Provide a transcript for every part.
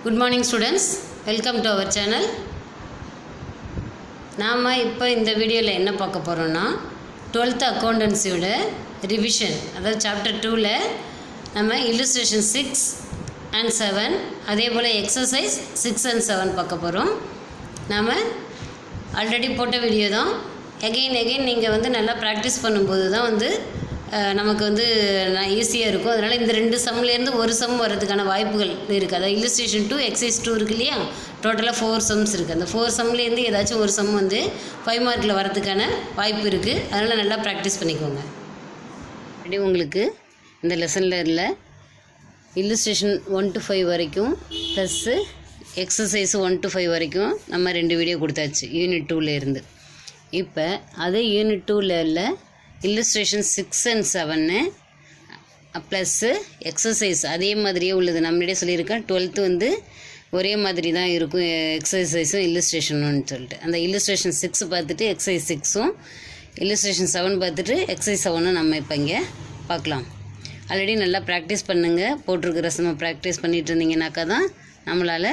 Good morning students, welcome to our channel. நாம் இப்போ இந்த வீடியோவில் என்ன பார்க்க போகிறோம்னா 12th அக்கௌண்டன்சியோட ரிவிஷன், அதாவது சாப்டர் 2ல் நம்ம illustration 6 and 7 அதே போல் exercise 6 and 7 பார்க்க போகிறோம். நாம் ஆல்ரெடி போட்ட வீடியோ தான். எகெயின் நீங்கள் நல்லா ப்ராக்டிஸ் பண்ணும்போது தான் நமக்கு ஈஸியாக இருக்கும். அதனால் இந்த 2 சம்லேருந்து ஒரு சம் வர்றதுக்கான வாய்ப்புகள் இருக்குது. அதாவது illustration 2 exercise 2 இருக்கு இல்லையா, டோட்டலாக 4 சம்ஸ் இருக்குது. அந்த 4 சம்லேருந்து ஏதாச்சும் ஒரு சம் 5 மார்க்கில் வரதுக்கான வாய்ப்பு இருக்குது. அதனால் நல்லா ப்ராக்டிஸ் பண்ணிக்கோங்க. அப்படி உங்களுக்கு இந்த லெசனில் இல்லை illustration 1 to 5 வரைக்கும் ப்ளஸ்ஸு எக்ஸசைஸ் 1 to 5 வரைக்கும் நம்ம 2 வீடியோ கொடுத்தாச்சு யூனிட் 2ல் இருந்து. இப்போ அதே யூனிட் 2ல் இல்லை illustration 6 and 7 ப்ளஸ்ஸு எக்ஸசைஸ் அதே மாதிரியே உள்ளது. நம்மளே சொல்லியிருக்கேன் 12th ஒரே மாதிரி தான் இருக்கும் எக்ஸசைஸும் இல்லுஸ்ட்ரேஷனுன்னு சொல்லிட்டு. அந்த illustration 6 பார்த்துட்டு எக்ஸசைஸ் 6ம் illustration 7 பார்த்துட்டு எக்ஸசைஸ் 7ம் நம்ம இப்போ இங்கே பார்க்கலாம். ஆல்ரெடி நல்லா ப்ராக்டிஸ் பண்ணுங்கள். போட்டிருக்கிற சம்மை ப்ராக்டிஸ் பண்ணிகிட்டு இருந்தீங்கன்னாக்கா தான் நம்மளால்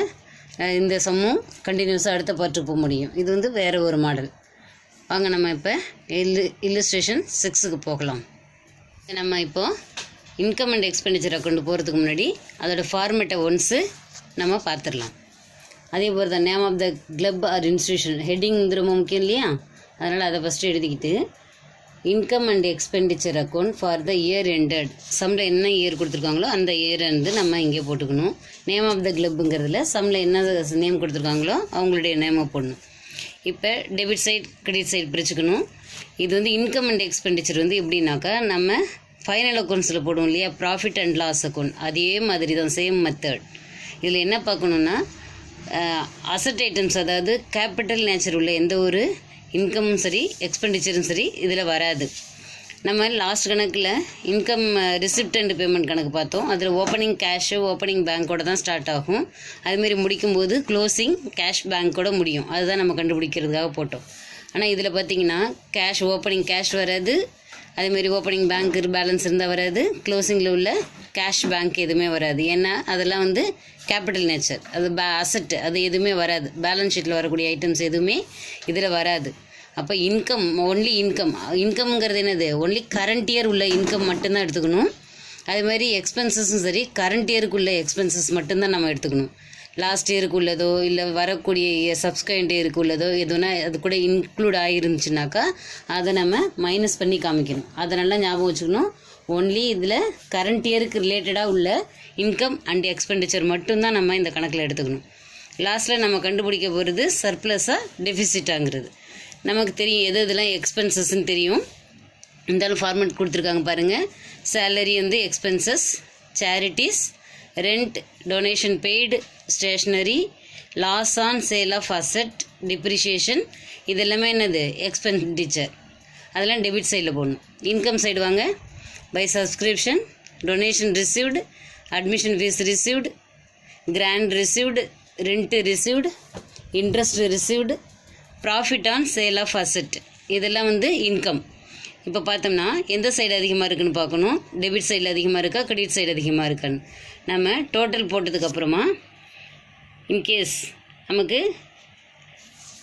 இந்த சம்மும் கண்டினியூஸாக அடுத்த பார்ட்டு போக முடியும். இது வேறு ஒரு மாடல். வாங்க நம்ம இப்போ illustration 6க்கு போகலாம். நம்ம இப்போது இன்கம் அண்ட் எக்ஸ்பெண்டிச்சர் அக்கௌண்ட் போகிறதுக்கு முன்னாடி அதோட ஃபார்மேட்டை ஒன்ஸு நம்ம பார்த்துடலாம். அதே போல் தான் name of the club or institution heading ரொம்ப முக்கியம் இல்லையா, அதனால் அதை ஃபஸ்ட்டு எழுதிக்கிட்டு income and expenditure account for the year ended, சம்மில் என்ன இயர் கொடுத்துருக்காங்களோ அந்த இயர் நம்ம இங்கே போட்டுக்கணும். நேம் ஆஃப் த கிளப்புங்கிறதுல சம்மில் என்ன நேம் கொடுத்துருக்காங்களோ அவங்களுடைய நேமை போடணும். இப்போ டெபிட் சைட் கிரெடிட் சைட் பிரிச்சுக்கணும். இது இன்கம் அண்ட் எக்ஸ்பெண்டிச்சர் எப்படின்னாக்கா நம்ம ஃபைனல் அக்கௌண்ட்ஸில் போடுவோம் இல்லையா, ப்ராஃபிட் அண்ட் லாஸ் அக்கௌண்ட், அதே மாதிரி தான் சேம் மெத்தட். இதில் என்ன பார்க்கணுன்னா அசட் ஐட்டம்ஸ், அதாவது கேபிட்டல் நேச்சர் உள்ள எந்த ஒரு இன்கமும் சரி எக்ஸ்பெண்டிச்சரும் சரி இதில் வராது. நம்ம லாஸ்ட் கணக்கில் இன்கம் ரிசிப்ட் அண்ட் பேமெண்ட் கணக்கு பார்த்தோம். அதில் ஓப்பனிங் கேஷு ஓப்பனிங் பேங்க்கோட தான் ஸ்டார்ட் ஆகும். அதுமாரி முடிக்கும்போது க்ளோசிங் கேஷ் பேங்க்கோட முடியும். அதுதான் நம்ம கண்டுபிடிக்கிறதுக்காக போட்டோம். ஆனால் இதில் பார்த்திங்கன்னா கேஷ் ஓப்பனிங் கேஷ் வராது, அதேமாரி ஓப்பனிங் பேங்க் பேலன்ஸ் இருந்தால் வராது, க்ளோசிங்கில் உள்ள கேஷ் பேங்க் எதுவுமே வராது. ஏன்னா அதெல்லாம் கேபிட்டல் நேச்சர், அது அசட், அது எதுவுமே வராது. பேலன்ஸ் ஷீட்டில் வரக்கூடிய ஐட்டம்ஸ் எதுவுமே இதில் வராது. அப்போ இன்கம் ஒன்லி இன்கம்ங்கிறது என்னது, ஒன்லி கரண்ட் இயர் உள்ள இன்கம் மட்டும்தான் எடுத்துக்கணும். அது மாதிரி எக்ஸ்பென்சஸும் சரி கரண்ட் இயருக்கு உள்ள எக்ஸ்பென்சஸ் மட்டும்தான் நம்ம எடுத்துக்கணும். லாஸ்ட் இயருக்கு உள்ளதோ இல்லை வரக்கூடிய சப்ஸ்கிரைண்ட் இயருக்கு உள்ளதோ எதுனா அது கூட இன்க்ளூட் ஆகிருந்துச்சுனாக்கா அதை நம்ம மைனஸ் பண்ணி காமிக்கணும். அதை நல்லா ஞாபகம் வச்சுக்கணும். ஒன்லி இதில் கரண்ட் இயருக்கு ரிலேட்டடாக உள்ள இன்கம் அண்ட் எக்ஸ்பெண்டிச்சர் மட்டும்தான் நம்ம இந்த கணக்கில் எடுத்துக்கணும். லாஸ்ட்டில் நம்ம கண்டுபிடிக்க போகிறது சர்ப்ளஸாக டெஃபிசிட்டாங்கிறது. நமக்கு தெரியும் எது இதெல்லாம் எக்ஸ்பென்சஸ்ன்னு தெரியும். இருந்தாலும் ஃபார்மேட் கொடுத்துருக்காங்க பாருங்கள். Salary expenses, charities, rent, donation paid, stationery, loss on sale of asset, depreciation, இதெல்லாமே என்னது எக்ஸ்பெண்டிச்சர். அதெல்லாம் டெபிட் சைடில் போடணும். இன்கம் சைடு வாங்க. By subscription, donation received, admission fees received, grant received, rent received, interest received, profit on sale of asset, இதெல்லாம் income. இப்போ பார்த்தோம்னா எந்த சைடு அதிகமாக இருக்குதுன்னு பார்க்கணும். டெபிட் சைடில் அதிகமாக இருக்கா கிரெடிட் சைடு அதிகமாக இருக்கான்னு நம்ம டோட்டல் போட்டதுக்கப்புறமா இன்கேஸ் நமக்கு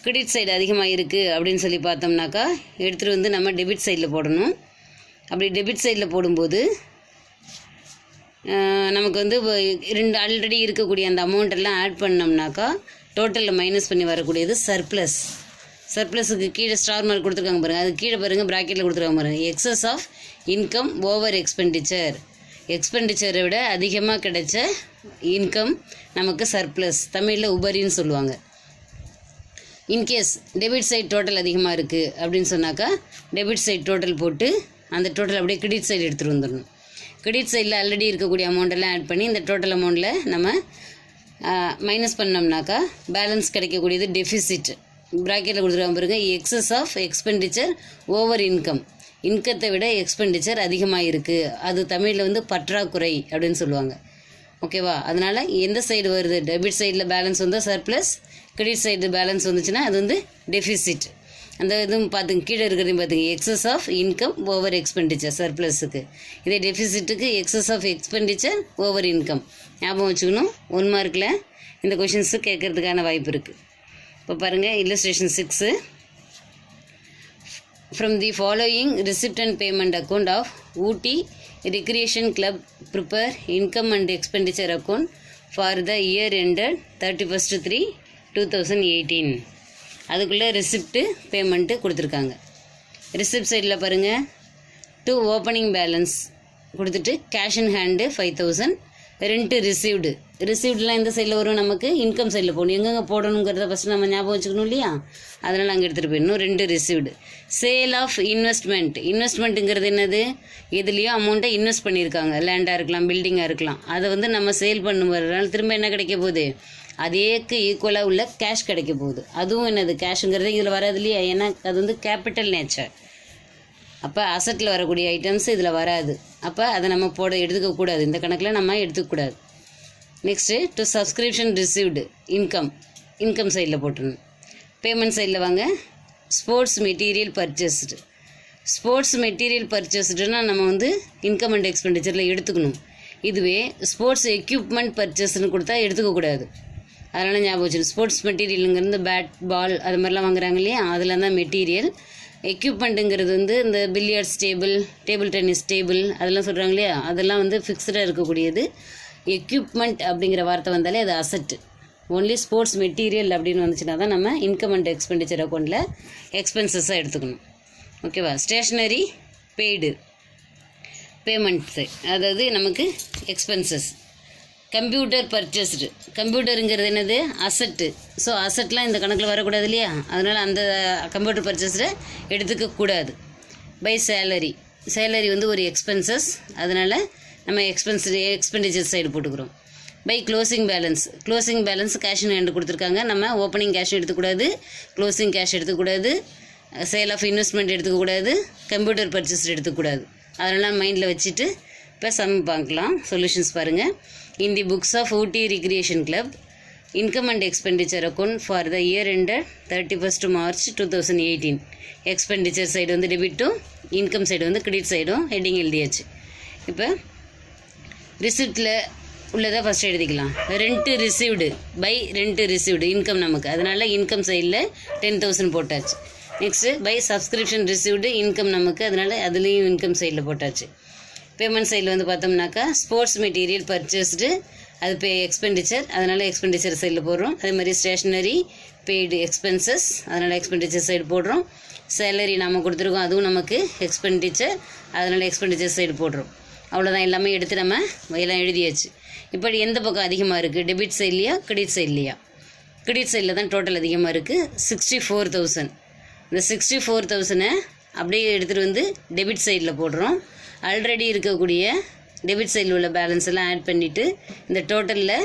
கிரெடிட் சைடு அதிகமாக இருக்குது அப்படின்னு சொல்லி பார்த்தோம்னாக்கா எடுத்துகிட்டு நம்ம டெபிட் சைடில் போடணும். அப்படி டெபிட் சைடில் போடும்போது நமக்கு ரெண்டு ஆல்ரெடி இருக்கக்கூடிய அந்த அமௌண்ட்டெல்லாம் ஆட் பண்ணோம்னாக்கா டோட்டலில் மைனஸ் பண்ணி வரக்கூடியது சர்ப்ளஸ். சர்ப்ளஸுக்கு கீழே ஸ்டார் மார்க் கொடுத்துருக்காங்க பாருங்கள், அது கீழே பாருங்கள் ப்ராக்கெட்டில் கொடுத்துருக்காங்க பாருங்கள். Excess of income over expenditure, எக்ஸ்பெண்டிச்சரை விட அதிகமாக கிடைச்ச இன்கம் நமக்கு சர்ப்ளஸ், தமிழில் உபரின்னு சொல்லுவாங்க. இன்கேஸ் டெபிட் சைட் டோட்டல் அதிகமாக இருக்குது அப்படின்னு சொன்னாக்கா டெபிட் சைட் டோட்டல் போட்டு அந்த டோட்டல் அப்படியே கிரெடிட் சைடு எடுத்துகிட்டு வந்துடணும். கிரெடிட் சைடில் ஆல்ரெடி இருக்கக்கூடிய அமௌண்ட்டெல்லாம் ஆட் பண்ணி இந்த டோட்டல் அமௌண்ட்டில் நம்ம மைனஸ் பண்ணோம்னாக்கா பேலன்ஸ் கிடைக்கக்கூடியது டெஃபிசிட். ப்ராக்கெட்டில் கொடுத்துருக்காங்க பாருங்க. Excess of expenditure over income, இன்கத்தை விட எக்ஸ்பெண்டிச்சர் அதிகமாக இருக்குது, அது தமிழில் பற்றாக்குறை அப்படின்னு சொல்லுவாங்க. ஓகேவா? அதனால் எந்த சைடு வருது, டெபிட் சைடில் balance surplus, credit side balance வந்துச்சுன்னா அது டெஃபிசிட். அந்த இதுவும் பார்த்துங்க, கீழே இருக்கிறதையும் பார்த்துங்க. Excess of income over expenditure சர்ப்ளஸுக்கு, இதே டெஃபிசிட்டுக்கு excess of expenditure over income. ஞாபகம் வச்சுக்கணும். 1 மார்க்கில் இந்த கொஷின்ஸு கேட்குறதுக்கான வாய்ப்பு இருக்குது. இப்போ பாருங்கள் illustration 6. From the following receipt and payment account of Ooty Recreation Club, prepare income and expenditure account for the year ended 31/3/2018. அதுக்குள்ளே ரிசிப்ட்டு பேமெண்ட்டு கொடுத்துருக்காங்க. ரிசிப்ட் சைடில் பாருங்கள், டு ஓப்பனிங் பேலன்ஸ் கொடுத்துட்டு cash in hand 5000, rent received. ரிசீவ்டெலாம் இந்த சைடில் வரும், நமக்கு இன்கம் சைடில் போகணும். எங்கெங்கே போடணுங்கிறத ஃபஸ்ட்டு நம்ம ஞாபகம் வச்சுக்கணும் இல்லையா, அதனால் அங்கே எடுத்துகிட்டு போயிடணும். 2 ரிசீவ்டு. Sale of investment. இன்வெஸ்ட்மெண்ட்டுங்கிறது என்னது, எதுலேயோ அமௌண்ட்டை இன்வெஸ்ட் பண்ணியிருக்காங்க, லேண்டாக இருக்கலாம், பில்டிங்காக இருக்கலாம். அதை வந்து நம்ம சேல் பண்ணுறதுனால திரும்ப என்ன கிடைக்க போகுது, அதேக்கு ஈக்குவலாக உள்ள கேஷ் கிடைக்க போகுது. அதுவும் என்னது, கேஷுங்கிறது இதில் வராது இல்லையா, ஏன்னா அது வந்து கேபிட்டல் நேச்சர். அப்போ அசட்டில் வரக்கூடிய ஐட்டம்ஸ் இதில் வராது. அப்போ அதை நம்ம எடுத்துக்கக்கூடாது, இந்த கணக்கில் நம்ம எடுத்துக்கக்கூடாது. Next to subscription received income சைடில் போட்டுருணும். பேமெண்ட் சைடில் வாங்க, sports material purchased. Sports material பர்ச்சேஸ்டுனா நம்ம வந்து இன்கம் அண்ட் எக்ஸ்பெண்டிச்சரில் எடுத்துக்கணும். இதுவே ஸ்போர்ட்ஸ் எக்யூப்மெண்ட் பர்ச்சேஸ்ன்னு கொடுத்தா எடுத்துக்கக்கூடாது. அதனால் ஞாபகம் வச்சுக்கணும். ஸ்போர்ட்ஸ் மெட்டீரியலுங்கிறது பேட், பால் அது மாதிரிலாம் வாங்குறாங்க இல்லையா, அதில் தான் மெட்டீரியல். எக்யூப்மெண்ட்டுங்கிறது வந்து இந்த billiards table, table tennis table அதெல்லாம் சொல்கிறாங்க இல்லையா, அதெல்லாம் வந்து ஃபிக்ஸ்டாக இருக்கக்கூடியது. எக்யூப்மெண்ட் அப்படிங்கிற வார்த்தை வந்தாலே அது அசட்டு. ஒன்லி ஸ்போர்ட்ஸ் மெட்டீரியல் அப்படின்னு வந்துச்சுன்னா தான் நம்ம இன்கம் அண்ட் எக்ஸ்பெண்டிச்சர் அக்கௌண்ட்டில் எக்ஸ்பென்சஸாக எடுத்துக்கணும். ஓகேவா. ஸ்டேஷ்னரி பெய்டு பேமெண்ட்ஸு, அதாவது நமக்கு எக்ஸ்பென்சஸ். Computer purchased. கம்ப்யூட்டருங்கிறது என்னது, அசட்டு. ஸோ அசட்லாம் இந்த கணக்கில் வரக்கூடாது இல்லையா, அதனால் அந்த கம்ப்யூட்டர் பர்ச்சேஸை எடுத்துக்கக்கூடாது. By salary. சேலரி வந்து ஒரு எக்ஸ்பென்சஸ், அதனால் நம்ம எக்ஸ்பெண்டிச்சர் சைடு போட்டுக்கிறோம். By closing balance. Closing balance cash in hand கொடுத்துருக்காங்க, நம்ம ஓப்பனிங் கேஷ் எடுத்துக்கூடாது, க்ளோசிங் கேஷ் எடுத்துக்கூடாது, சேல் ஆஃப் இன்வெஸ்ட்மெண்ட் எடுத்துக்கக்கூடாது, கம்ப்யூட்டர் பர்ச்சேஸ் எடுத்துக்கூடாது. அதெல்லாம் மைண்டில் வச்சுட்டு இப்போ சம் பார்க்கலாம். சொல்யூஷன்ஸ் பாருங்கள். In the books of Ooty recreation club, income and expenditure account for the year ended 31 March 2018. Expenditure side வந்து டெபிட்டும், இன்கம் சைடு வந்து கிரெடிட் சைடும் ஹெட்டிங் எழுதியாச்சு. இப்போ ரிசிப்டில் உள்ளதை ஃபஸ்ட்டு எழுதிக்கலாம். Rent received, by rent received income நமக்கு, அதனால் இன்கம் சைடில் 10,000 போட்டாச்சு. Next by subscription received income நமக்கு, அதனால் அதுலேயும் இன்கம் சைடில் போட்டாச்சு. பேமெண்ட் சைடில் வந்து பார்த்தோம்னாக்கா ஸ்போர்ட்ஸ் மெட்டீரியல் பர்ச்சேஸ்டு, அது எக்ஸ்பெண்டிச்சர், அதனால் எக்ஸ்பெண்டிச்சர் சைடில் போடுறோம். அதே மாதிரி ஸ்டேஷ்னரி பெய்டு எக்ஸ்பென்சஸ், அதனால் எக்ஸ்பெண்டிச்சர் சைடு போடுறோம். சேலரி நம்ம கொடுத்துருக்கோம், அதுவும் நமக்கு எக்ஸ்பெண்டிச்சர், அதனால் எக்ஸ்பெண்டிச்சர் சைடு போடுறோம். அவ்வளோதான், எல்லாமே எடுத்து நம்ம எல்லாம் எழுதியாச்சு. இப்படி எந்த பக்கம் அதிகமாக இருக்குது, டெபிட் சைட்லையா கிரெடிட் சைட்லையா? கிரெடிட் சைடில் தான் டோட்டல் அதிகமாக இருக்குது, 64,000. இந்த 64,000 அப்படியே எடுத்துகிட்டு வந்து டெபிட் சைடில் போடுறோம். ஆல்ரெடி இருக்கக்கூடிய டெபிட் சைடில் உள்ள பேலன்ஸ் எல்லாம் ஆட் பண்ணிவிட்டு இந்த டோட்டலில்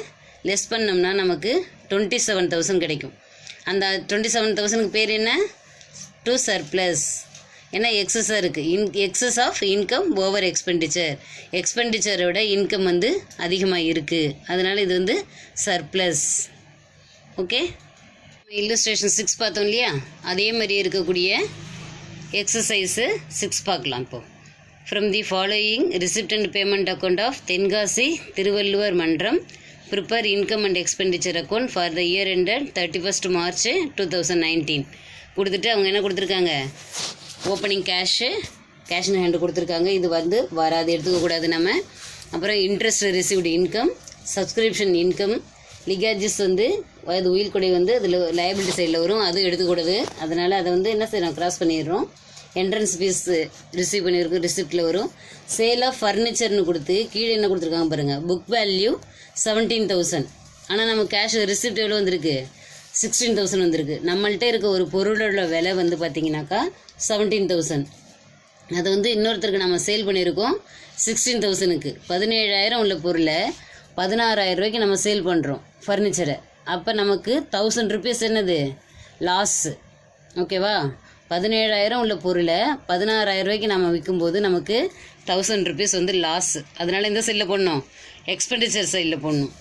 லெஸ் பண்ணோம்னா நமக்கு 27,000 கிடைக்கும். அந்த 27,000க்கு பேர் என்ன, டு சர்ப்ளஸ். ஏன்னா எக்ஸஸாக இருக்குது, excess of income over expenditure. எக்ஸ்பெண்டிச்சரோட இன்கம் வந்து அதிகமாக இருக்குது, அதனால் இது வந்து சர்ப்ளஸ். ஓகே. இல்லஸ்ட்ரேஷன் 6 பார்த்தோம் இல்லையா, அதே மாதிரி இருக்கக்கூடிய எக்ஸசைஸு 6 பார்க்கலாம். இப்போது from the following receipt and payment account of Tenkasi Thiruvalluvar Mandram, prepare income and expenditure account for the year ended 31 March 2019 கொடுத்துட்டு அவங்க என்ன கொடுத்துருக்காங்க, ஓப்பனிங் கேஷ் இன் ஹேண்டு கொடுத்துருக்காங்க. இது வந்து வராது, எடுத்துக்கக்கூடாது நம்ம. அப்புறம் interest received income, subscription income, legacies வந்து அது உயில் கொடை வந்து அதில் லைபிலிட்டி சைடில் வரும், அதுவும் எடுத்துக்கூடாது. அதனால் அதை வந்து என்ன செய்யணும், கிராஸ் பண்ணிடுறோம். என்ட்ரன்ஸ் ஃபீஸ் ரிசீவ் பண்ணியிருக்கோம், ரிசிப்டில் வரும். சேல் ஆஃப் ஃபர்னிச்சர்னு கொடுத்து கீழே என்ன கொடுத்துருக்காங்க பாருங்கள், புக் வேல்யூ 17,000. ஆனால் நம்ம கேஷ் ரிசிப்ட் எவ்வளோ வந்திருக்கு, 16,000 வந்திருக்கு. நம்மள்கிட்ட இருக்க ஒரு பொருளோட விலை வந்து பார்த்திங்கனாக்கா 17,000. அதை வந்து இன்னொருத்தருக்கு நம்ம சேல் பண்ணியிருக்கோம் 16,000க்கு. 17,000 உள்ள பொருளை 16,000 ரூபாய்க்கு நம்ம சேல் பண்ணுறோம் ஃபர்னிச்சரை. அப்போ நமக்கு 1,000 rupees என்னது, லாஸு. ஓகேவா. 17,000 உள்ள பொருளை 16,000 ரூபாய்க்கு நம்ம விற்கும்போது நமக்கு 1,000 rupees வந்து லாஸு. அதனால் இந்த சைடில் போடணும், எக்ஸ்பெண்டிச்சர் சைடில் போடணும்.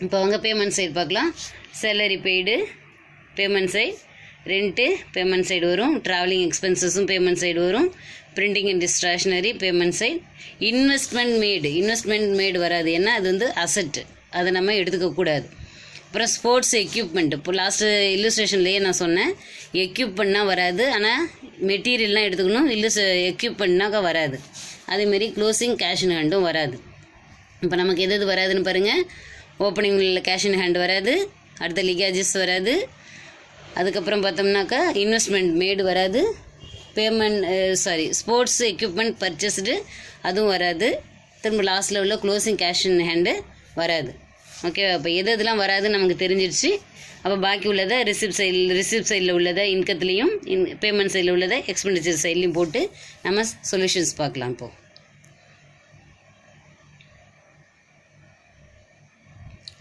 இப்போ அவங்க பேமெண்ட் சைடு பார்க்கலாம். Salary paid payment side, rent payment side வரும், ட்ராவலிங் எக்ஸ்பென்சஸும் பேமெண்ட் சைடு வரும், printing and stationery payment side. Investment made வராது, ஏன்னா அது வந்து அசட்டு, அதை நம்ம எடுத்துக்கக்கூடாது. அப்புறம் ஸ்போர்ட்ஸ் எக்யூப்மெண்ட். இப்போ லாஸ்ட்டு இல்லுஸ்ட்ரேஷன்லேயே நான் சொன்னேன், எக்யூப்மெண்ட்னால் வராது, ஆனால் மெட்டீரியல்லாம் எடுத்துக்கணும். எக்யூப்மெண்ட்னாக்கா வராது. அதேமாரி க்ளோசிங் கேஷ் இன் ஹேண்டும் வராது. இப்போ நமக்கு எது வராதுன்னு பாருங்கள். ஓப்பனிங் உள்ள கேஷ் இன் ஹேண்ட் வராது, அடுத்த லிகேஜஸ் வராது, அதுக்கப்புறம் பார்த்தோம்னாக்கா இன்வெஸ்ட்மெண்ட் மேடு வராது, ஸ்போர்ட்ஸ் எக்யூப்மெண்ட் பர்ச்சேஸ்டு அதுவும் வராது, திரும்ப லாஸ்ட்டில் உள்ள க்ளோசிங் கேஷ் இன் ஹேண்டு வராது. ஓகே, அப்போ எதெல்லாம் வராதுன்னு நமக்கு தெரிஞ்சிடுச்சு. அப்போ பாக்கி உள்ளதை ரிசிப்ட் சைடில் உள்ளதை இன்கத்துலேயும் பேமெண்ட் சைடில் உள்ளதை எக்ஸ்பெண்டிச்சர் சைட்லேயும் போட்டு நம்ம சொல்யூஷன்ஸ் பார்க்கலாம். இப்போது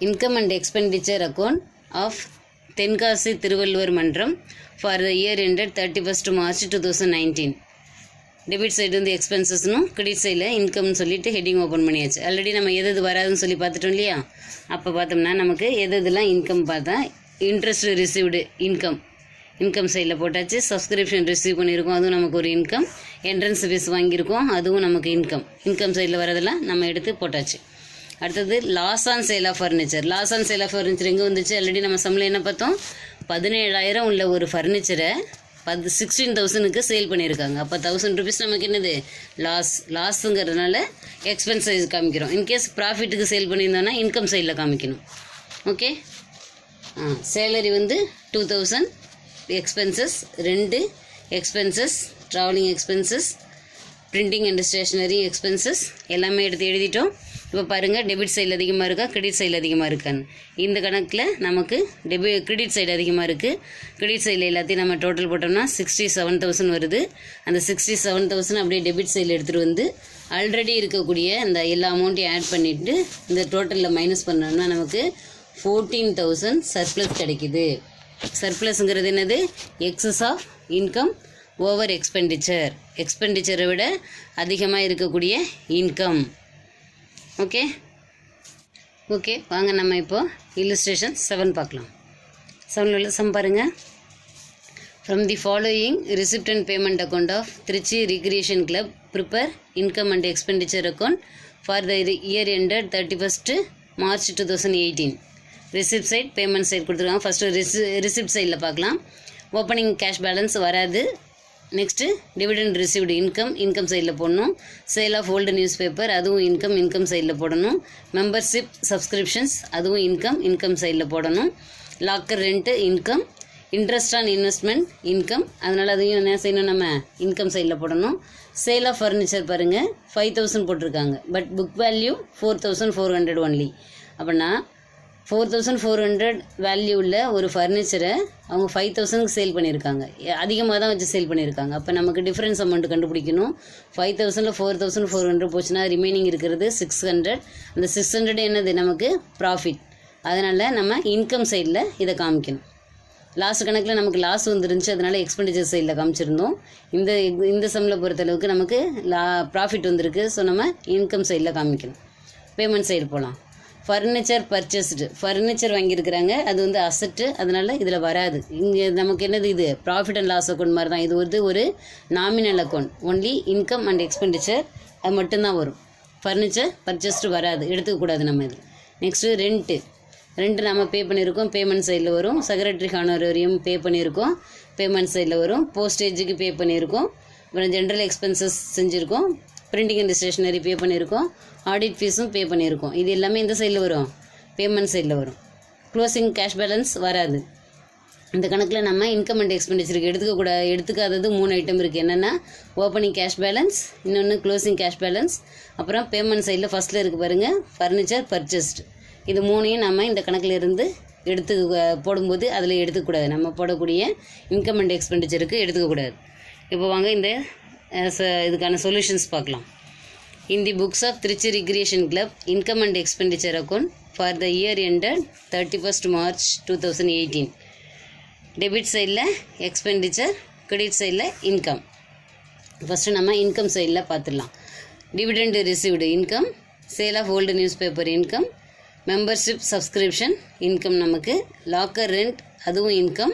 income and expenditure account of Tenkasi Thiruvalluvar Mandram for the year ended 31st March 2019. Debit side வந்து எக்ஸ்பென்சஸ்னும் கிரெடிட் சைடில் இன்கம்னு சொல்லிட்டு ஹெட்டிங் ஓப்பன் பண்ணியாச்சு. ஆல்ரெடி நம்ம எது வராதுன்னு சொல்லி பார்த்துட்டோம் இல்லையா. அப்போ பார்த்தோம்னா நமக்கு எதெல்லாம் இன்கம் பார்த்தா இன்ட்ரெஸ்ட் ரிசீவ்டு இன்கம் சைடில் போட்டாச்சு. சப்ஸ்கிரிப்ஷன் ரிசீவ் பண்ணியிருக்கோம், அதுவும் நமக்கு ஒரு இன்கம். என்ட்ரன்ஸ் ஃபீஸ் வாங்கியிருக்கோம், அதுவும் நமக்கு இன்கம் சைடில் வரதெல்லாம் நம்ம எடுத்து போட்டாச்சு. அடுத்தது loss on sale of furniture. Loss on sale of furniture எங்கே வந்துச்சு? ஆல்ரெடி நம்ம சம்மில் என்ன பார்த்தோம், 17,000 உள்ள ஒரு ஃபர்னிச்சரை 16,000க்கு சேல் பண்ணியிருக்காங்க. அப்போ 1,000 rupees நமக்கு என்னது லாஸுங்கிறதுனால எக்ஸ்பென்ஸ் சைஸ் காமிக்கிறோம். இன்கேஸ் ப்ராஃபிட்டுக்கு சேல் பண்ணியிருந்தோன்னா இன்கம் சைடில் காமிக்கணும். ஓகே, சேலரி வந்து 2,000, expenses 2 expenses, travelling expenses, printing and stationery expenses எல்லாமே எடுத்து எழுதிட்டோம். இப்போ பாருங்கள், டெபிட் சைடில் அதிகமாக இருக்கா, கிரெடிட் சைடில் அதிகமாக இருக்கான்னு. இந்த கணக்கில் நமக்கு கிரெடிட் சைடு அதிகமாக இருக்குது. கிரெடிட் சைடில் எல்லாத்தையும் நம்ம டோட்டல் போட்டோம்னா 67,000 வருது. அந்த 67,000 அப்படியே டெபிட் சைடில் எடுத்துகிட்டு வந்து ஆல்ரெடி இருக்கக்கூடிய அந்த எல்லா அமௌண்ட்டையும் ஆட் பண்ணிவிட்டு இந்த டோட்டலில் மைனஸ் பண்ணோம்னா நமக்கு 14,000 சர்ப்ளஸ் கிடைக்கிது. சர்ப்ளஸ்ங்கிறது என்னது? எக்ஸஸ் ஆஃப் இன்கம் ஓவர் எக்ஸ்பெண்டிச்சரை விட அதிகமாக இருக்கக்கூடிய இன்கம். ஓகே, வாங்க நம்ம இப்போது இல்லுஸ்ட்ரேஷன் 7 பார்க்கலாம். 7 உள்ள சம் பாருங்கள். From the following receipt and payment account of Trichy recreation club prepare income and expenditure account for the year ended 31st March 2018. Receipt side, payment side கொடுத்துருக்காங்க. ஃபஸ்ட்டு ரிசிப்ட் சைடில் பார்க்கலாம். Opening cash balance வராது. Next dividend received income சைடில் போடணும். Sale of old newspaper, அதுவும் income சைடில் போடணும். Membership subscriptions, அதுவும் இன்கம் சைடில் போடணும். Locker rent income, interest on investment income, அதனால் அதையும் என்ன செய்யணும், நம்ம இன்கம் சைடில் போடணும். சேல் ஆஃப் ஃபர்னிச்சர் பாருங்கள் 5,000 போட்டிருக்காங்க, பட் புக் வேல்யூ 4,400 ஒன்லி. அப்படின்னா 4,400 வேல்யூ உள்ள ஒரு ஃபர்னிச்சரை அவங்க 5,000க்கு சேல் பண்ணியிருக்காங்க. அதிகமாக தான் வச்சு சேல் பண்ணியிருக்காங்க. அப்போ நமக்கு டிஃப்ரென்ஸ் அமௌண்ட் கண்டுபிடிக்கணும். 5,000ல் 4,400 போச்சுன்னா ரிமைனிங் இருக்கிறது 600. அந்த 600 என்னது? நமக்கு ப்ராஃபிட். அதனால் நம்ம இன்கம் சைடில் இதை காமிக்கணும். லாஸ்ட் கணக்கில் நமக்கு லாஸ் வந்துருந்துச்சு, அதனால் எக்ஸ்பெண்டிச்சர் சைடில் காமிச்சிருந்தோம். இந்த சம்மில் பொறுத்தளவுக்கு நமக்கு ப்ராஃபிட் வந்திருக்கு. ஸோ நம்ம இன்கம் சைடில் காமிக்கணும். பேமெண்ட் சைடு போகலாம். ஃபர்னிச்சர் பர்ச்சேஸ்டு, ஃபர்னிச்சர் வாங்கியிருக்கிறாங்க, அது வந்து அசட்டு, அதனால் இதில் வராது. இங்கே நமக்கு என்னது? இது ப்ராஃபிட் அண்ட் லாஸ் அக்கௌண்ட் மாதிரி தான். இது வந்து ஒரு nominal account. Only income and expenditure அது மட்டும்தான் வரும். ஃபர்னிச்சர் பர்ச்சேஸ்டு வராது, எடுத்துக்கக்கூடாது நம்ம இது. நெக்ஸ்ட்டு ரெண்ட்டு நம்ம பே பண்ணியிருக்கோம், பேமெண்ட் சைடில் வரும். செக்ரட்டரி ஹானரேரியம் பே பண்ணியிருக்கோம், பேமெண்ட் சைடில் வரும். போஸ்டேஜுக்கு பே பண்ணியிருக்கோம். அப்புறம் ஜென்ரல் எக்ஸ்பென்சஸ் செஞ்சுருக்கோம். பிரிண்டிங் அண்ட் ஸ்டேஷ்னரி பே பண்ணியிருக்கோம். ஆடிட் ஃபீஸும் பே பண்ணியிருக்கோம். இது எல்லாமே இந்த சைடில் வரும், பேமெண்ட் சைடில் வரும். க்ளோசிங் கேஷ் பேலன்ஸ் வராது. இந்த கணக்கில் நம்ம இன்கம் அண்ட் எக்ஸ்பெண்டிச்சருக்கு எடுத்துக்காதது 3 ஐட்டம் இருக்குது. என்னென்னா ஓப்பனிங் கேஷ் பேலன்ஸ், இன்னொன்று க்ளோசிங் கேஷ் பேலன்ஸ், அப்புறம் பேமெண்ட் சைடில் ஃபஸ்ட்டில் இருக்குது பாருங்கள் ஃபர்னிச்சர் பர்ச்சேஸ்டு. இது 3ஐயும் நம்ம இந்த கணக்கில் இருந்து போடும்போது அதில் எடுத்துக்கூடாது. நம்ம போடக்கூடிய இன்கம் அண்ட் எக்ஸ்பெண்டிச்சருக்கு எடுத்துக்கக்கூடாது. இப்போ வாங்க இந்த இதுக்கான சொல்யூஷன்ஸ் பார்க்கலாம். In the books of Trichy recreation club income and expenditure account for the year ended 31st March 2018. Debit சைடில் எக்ஸ்பெண்டிச்சர், கிரெடிட் சைடில் இன்கம். ஃபஸ்ட்டு நம்ம இன்கம் சைடில் பார்த்துடலாம். Dividend received income, sale of old newspaper income, membership subscription income நமக்கு, locker rent அதுவும் income,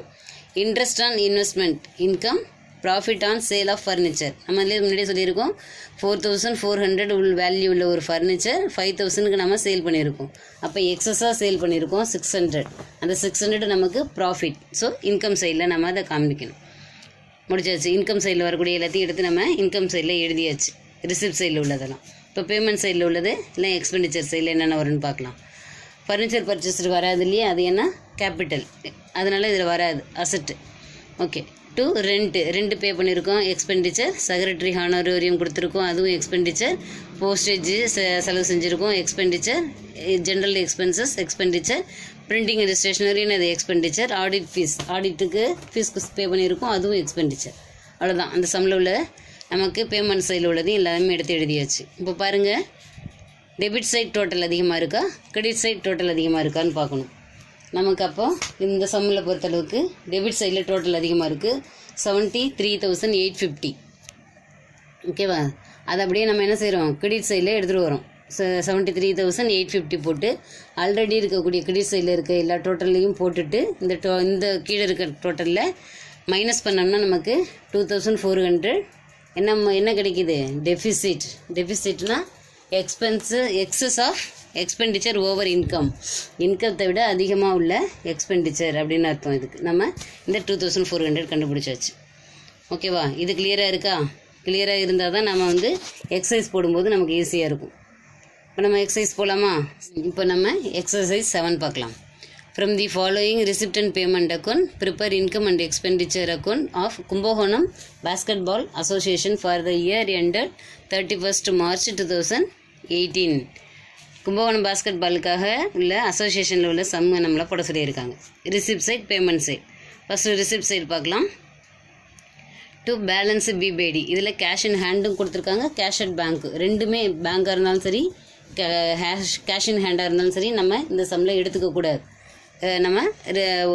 interest on investment income, profit on sale of furniture. நம்ம அதிலே முன்னாடியே சொல்லியிருக்கோம் 4400 வேல்யூ உள்ள ஒரு ஃபர்னிச்சர் 5000க்கு நம்ம சேல் பண்ணியிருக்கோம். அப்போ எக்ஸஸாக சேல் பண்ணியிருக்கோம் 600. அந்த 600 நமக்கு ப்ராஃபிட். ஸோ இன்கம் சைடில் நம்ம அதை காமிக்கணும். முடிச்சாச்சு. இன்கம் சைடில் வரக்கூடிய எல்லாத்தையும் எடுத்து நம்ம இன்கம் சைடில் எழுதியாச்சு. ரிசிப்ட் சைடில் உள்ளதெல்லாம். இப்போ பேமெண்ட் சைடில் உள்ளது இல்லை எக்ஸ்பெண்டிச்சர் சைடில் என்னென்ன வரும்னு பார்க்கலாம். ஃபர்னிச்சர் பர்ச்சேஸ்டு வராது இல்லையா, அது என்ன கேபிட்டல், அதனால் இதில் வராது அசட்டு. ஓகே. டு ரெண்ட் பே பண்ணியிருக்கோம் எக்ஸ்பெண்டிச்சர். செக்ரட்டரி ஹானரோரியம் கொடுத்துருக்கோம், அதுவும் எக்ஸ்பெண்டிச்சர். போஸ்டேஜ் செலவு செஞ்சுருக்கோம் expenditure. General expenses expenditure. Printing and ஸ்டேஷனரின்னு அது எக்ஸ்பெண்டிச்சர். ஆடிட் ஃபீஸ், ஆடிட்டுக்கு ஃபீஸ்க்கு பே பண்ணியிருக்கோம், அதுவும் எக்ஸ்பெண்டிச்சர். அவ்வளோதான். அந்த சம்மில் உள்ள நமக்கு பேமெண்ட் சைடில் உள்ளதையும் எல்லாமே எடுத்து எழுதியாச்சு. இப்போ பாருங்கள், டெபிட் சைட் டோட்டல் அதிகமாக இருக்கா, கிரெடிட் சைட் டோட்டல் அதிகமாக இருக்கான்னு பார்க்கணும். நமக்கு அப்போ இந்த சம்மில் பொறுத்தளவுக்கு டெபிட் சைடில் டோட்டல் அதிகமாக இருக்குது 73,850. ஓகேவா? அது அப்படியே நம்ம என்ன செய்கிறோம், கிரெடிட் சைடில் எடுத்துகிட்டு வரோம். 73,850 போட்டு ஆல்ரெடி இருக்கக்கூடிய கிரெடிட் சைடில் இருக்க எல்லா டோட்டல்லையும் போட்டுட்டு இந்த கீழே இருக்க டோட்டலில் மைனஸ் பண்ணோம்னா நமக்கு 2400 என்ன கிடைக்கிது, டெஃபிசிட்னா எக்ஸஸ் ஆஃப் எக்ஸ்பெண்டிச்சர் ஓவர் இன்கத்தை விட அதிகமாக உள்ள எக்ஸ்பெண்டிச்சர் அப்படின்னு அர்த்தம். இதுக்கு நம்ம இந்த 2400 கண்டுபிடிச்சாச்சு. ஓகேவா? இது கிளியராக இருக்கா? கிளியராக இருந்தால் தான் நம்ம எக்ஸசைஸ் போடும்போது நமக்கு ஈஸியாக இருக்கும். இப்போ நம்ம எக்ஸசைஸ் போகலாமா? இப்போ நம்ம எக்ஸசைஸ் 7 பார்க்கலாம். From the following receipt and payment account, prepare income and expenditure account of Kumbakonam Basketball Association for the year ended 31st March 2018. Kumbakonam பாஸ்கெட்பாலுக்காக உள்ள அசோசியேஷனில் உள்ள சம்ம நம்மளை போட சொல்லியிருக்காங்க. Receipt side, payment side. First receipt side பார்க்கலாம். டு பேலன்ஸ் பிபேடி, இதில் cash இன் ஹேண்டும் கொடுத்துருக்காங்க, கேஷ் அட் பேங்க்கு. ரெண்டுமே பேங்காக இருந்தாலும் சரி, கேஷ் இன் ஹேண்டாக இருந்தாலும் சரி, நம்ம இந்த சம்மில் எடுத்துக்கக்கூடாது. நம்ம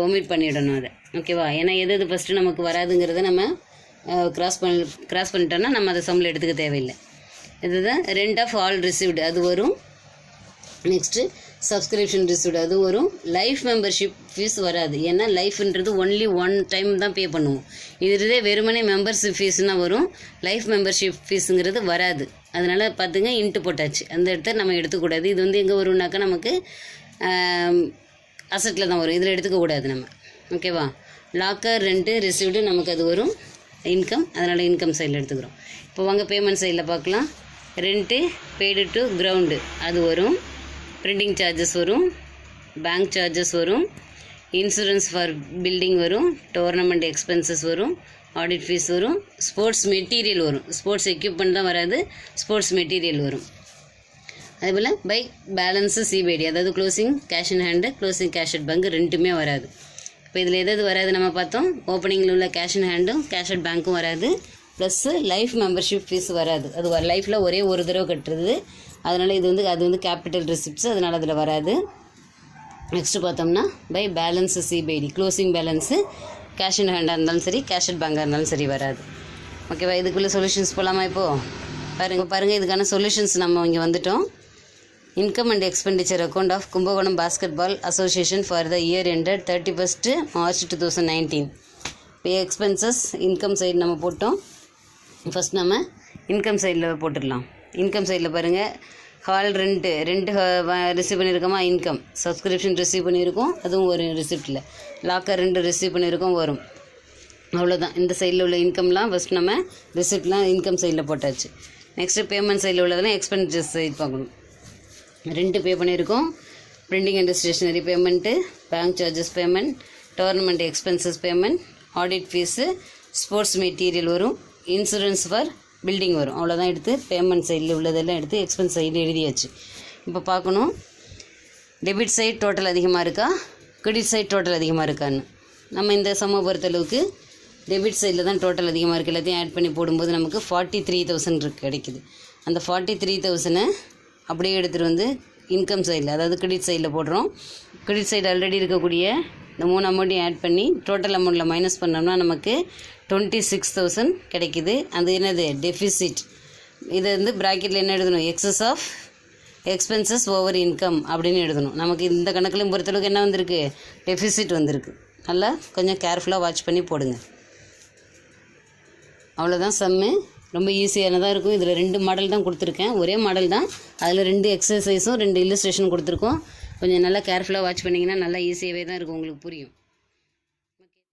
ஒமிட் பண்ணிடணும் அதை. ஓகேவா? ஏன்னா எது ஃபஸ்ட்டு நமக்கு வராதுங்கிறத நம்ம கிராஸ் பண்ணிட்டோன்னா நம்ம அதை சம்மில் எடுத்துக்க தேவையில்லை. இதுதான் ரெண்ட் ஆஃப் ஆல் ரிசீவ்டு, அது வரும். நெக்ஸ்ட்டு சப்ஸ்கிரிப்ஷன் ரிசீவ்டு, அது வரும். லைஃப் மெம்பர்ஷிப் ஃபீஸ் வராது, ஏன்னா லைஃப்ன்றது ஒன்லி ஒன் டைம் தான் பே பண்ணுவோம். இதுவே வெறுமனே மெம்பர்ஷிப் ஃபீஸ்னால் வரும், லைஃப் மெம்பர்ஷிப் ஃபீஸுங்கிறது வராது. அதனால் பார்த்துங்க, இன்ட்டு போட்டாச்சு. அந்த இடத்த நம்ம எடுத்துக்கூடாது. இது எங்கே வரும்னாக்கா நமக்கு அசட்டில் தான் வரும், இதில் எடுத்துக்கக்கூடாது நம்ம. ஓகேவா? லாக்கர் ரெண்ட்டு ரிசீவ்டு நமக்கு அது வரும் இன்கம், அதனால் இன்கம் சைடில் எடுத்துக்கிறோம். இப்போ வாங்க பேமெண்ட் சைடில் பார்க்கலாம். ரெண்ட்டு பெய்டு டு கிரவுண்டு அது வரும். பிரிண்டிங் சார்ஜஸ் வரும், பேங்க் சார்ஜஸ் வரும், இன்சூரன்ஸ் ஃபார் பில்டிங் வரும், டோர்னமெண்ட் எக்ஸ்பென்சஸ் வரும், ஆடிட் ஃபீஸ் வரும், ஸ்போர்ட்ஸ் மெட்டீரியல் வரும். ஸ்போர்ட்ஸ் எக்யூப்மெண்ட் தான் வராது, ஸ்போர்ட்ஸ் மெட்டீரியல் வரும். அதேபோல் பை பேலன்ஸு சிபிடி, அதாவது closing cash in hand, closing cash at bank ரெண்டுமே வராது. இப்போ இதில் எது வராது நம்ம பார்த்தோம். ஓப்பனிங்கில் உள்ள கேஷ் இன் ஹேண்டும் கேஷ் அட் பேங்க்கும் வராது. ப்ளஸ்ஸு லைஃப் மெம்பர்ஷிப் ஃபீஸ் வராது, அது லைஃப்பில் ஒரே ஒரு தடவை கட்டுறது. அதனால் அது கேபிட்டல் ரிசிப்ட்ஸ், அதனால் அதில் வராது. நெக்ஸ்ட்டு பார்த்தோம்னா by balance CBD, closing balance cash in ஹேண்டாக இருந்தாலும் சரி, கேஷ் அட் பேங்காக இருந்தாலும் சரி வராது. ஓகேவா? இதுக்குள்ளே சொல்யூஷன்ஸ் போகலாமா? இப்போது பாருங்கள் இதுக்கான சொல்யூஷன்ஸ் நம்ம இங்கே வந்துட்டோம். Income and expenditure account of Kumbakonam Basketball Association for the year ended 31st March 2019. Pay expenses, income side நம்ம போட்டோம். ஃபஸ்ட் நம்ம இன்கம் சைடில் போட்டுடலாம். இன்கம் சைடில் பாருங்கள், ஹால் ரெண்ட்டு ரிசீவ் பண்ணியிருக்கோமா, இன்கம். சப்ஸ்கிரிப்ஷன் ரிசீவ் பண்ணியிருக்கோம், அதுவும் ஒரு ரிசிப்டில். லாக்கர் ரெண்டு ரிசீவ் பண்ணியிருக்கோம், வரும். அவ்வளோதான். இந்த சைடில் உள்ள இன்கம்லாம் ஃபஸ்ட் நம்ம ரிசிப்ட்லாம் இன்கம் சைடில் போட்டாச்சு. நெக்ஸ்ட்டு பேமெண்ட் சைடில் உள்ளதெல்லாம் எக்ஸ்பெண்டிச்சர் சைடு பார்க்கணும். ரெண்ட்டு பே பண்ணியிருக்கோம், printing and stationery payment, bank charges payment, tournament expenses payment, audit fees, sports material வரும், இன்சூரன்ஸ் ஃபார் பில்டிங் வரும். அவ்வளோதான். எடுத்து பேமெண்ட் சைடில் உள்ளதெல்லாம் எடுத்து எக்ஸ்பென்ஸ் சைடில் எழுதியாச்சு. இப்போ பார்க்கணும், டெபிட் சைட் டோட்டல் அதிகமாக இருக்கா, கிரெடிட் சைட் டோட்டல் அதிகமாக இருக்கான்னு. நம்ம இந்த சம்மை பொறுத்தளவுக்கு டெபிட் சைடில் தான் டோட்டல் அதிகமாக இருக்குது. எல்லாத்தையும் ஆட் பண்ணி போடும்போது நமக்கு 43,000 கிடைக்குது. அந்த 43,000 அப்படியே எடுத்துகிட்டு இன்கம் சைடில், அதாவது கிரெடிட் சைடில் போடுறோம். கிரெடிட் சைடு ஆல்ரெடி இருக்கக்கூடிய இந்த 3 அமௌண்ட்டையும் ஆட் பண்ணி டோட்டல் அமௌண்ட்டில் மைனஸ் பண்ணோம்னா நமக்கு 26,000 கிடைக்குது. அது என்னது, டெஃபிசிட். இதை ப்ராக்கெட்டில் என்ன எழுதணும், excess of expenses over income அப்படின்னு எழுதணும். நமக்கு இந்த கணக்கிலையும் பொறுத்தளவுக்கு என்ன வந்திருக்கு, டெஃபிசிட் வந்திருக்கு. நல்லா கொஞ்சம் கேர்ஃபுல்லாக வாட்ச் பண்ணி போடுங்க. அவ்வளோதான் சம்மு. ரொம்ப ஈஸியானதாக இருக்கும். இதில் 2 மாடல் தான் கொடுத்துருக்கேன். ஒரே மாடல் தான், அதில் 2 எக்ஸசைஸும் 2 இல்லுஸ்ட்ரேஷன் கொடுத்துருக்கோம். கொஞ்சம் நல்லா கேர்ஃபுல்லாக வாட்ச் பண்ணிங்கன்னா நல்லா ஈஸியாகவே தான் இருக்கும், உங்களுக்கு புரியும்.